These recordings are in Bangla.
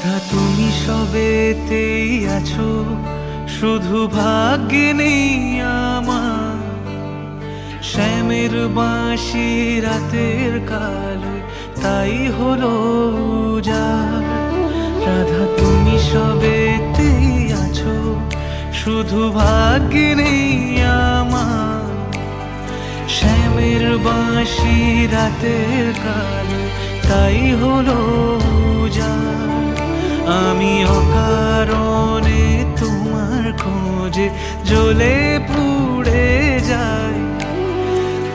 রাধা তুমি সবেতেই আছো, শুধু ভাগ্যে নেই আমার। শ্যামের বাঁশি রাতের কালো, তাই হলো উজাড়। রাধা তুমি সবেতেই আছো, শুধু ভাগ্যে নেই আমার। শ্যামের বাঁশি রাতের কালো, তাই হলো উজাড়। আমি অকারণে তোমার খোঁজে জ্বলে পুড়ে যাই।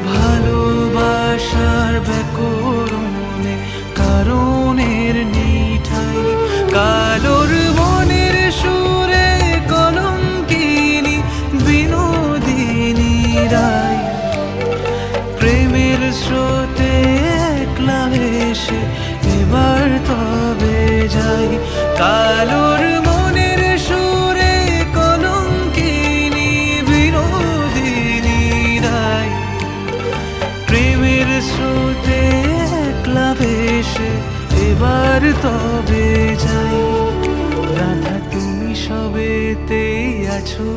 ভালোবাসার ব্যাকরণে কারণের নেই ঠাই। কালোর মনের সুরে কলঙ্কিনী বিনোদিনী রায়। প্রেমের স্রোতে একলা ভেসে এবার তবে যাই। কালোর মনের সুরে কলঙ্কিনী বিনোদিনী রায়। প্রেমের স্রোতে একলা ভেসে এবার তবে যাই। রাধা তুমি সবেতেই আছো,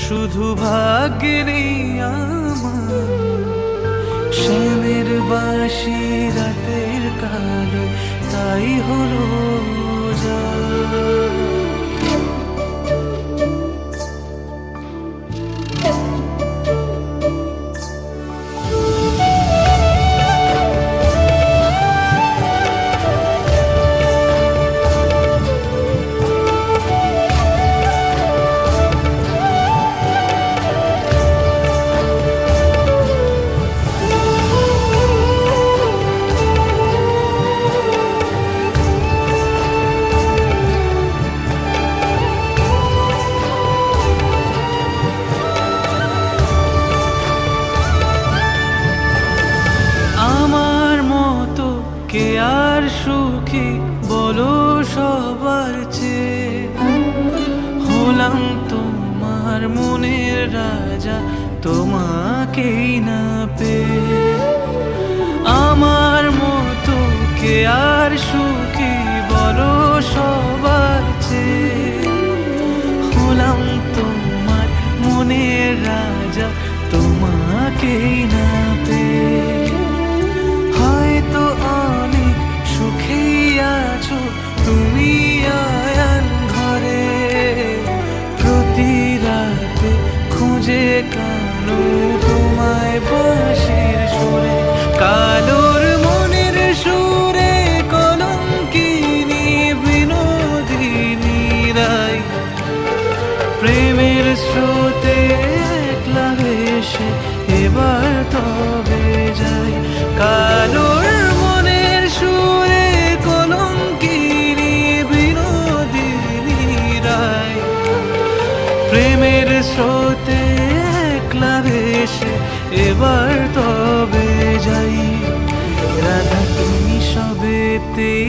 শুধু ভাগ্যে নেই আমার। শ্যামের বাঁশি রাতের কালো, তাই হলো উজাড়। কে আর সুখী বলো সবার চেয়ে? হলাম তোমার মনের রাজা, তোমাকেই না পেয়ে। আমার মতো কে আর সুখী বলো সবার চেয়ে? হলাম তোমার মনের রাজা, তোমাকেই না পেয়ে। হয়তো অনেক সুখেই আছো তুমি আয়ান ঘরে। প্রতি রাতে খুঁজে কানো তোমায় বাঁশির সুরে। কালোর মনের সুরে কলঙ্কিনী বিনোদিনী রায়। প্রেমের স্রোতে একলা ভেসে এবার তবে যাই। কালোর মনের সুরে কলঙ্কিনী বিনোদিনী রায়। প্রেমের স্রোতে একলা ভেসে এবার তবে যাই। রাধা তুমি সবেতে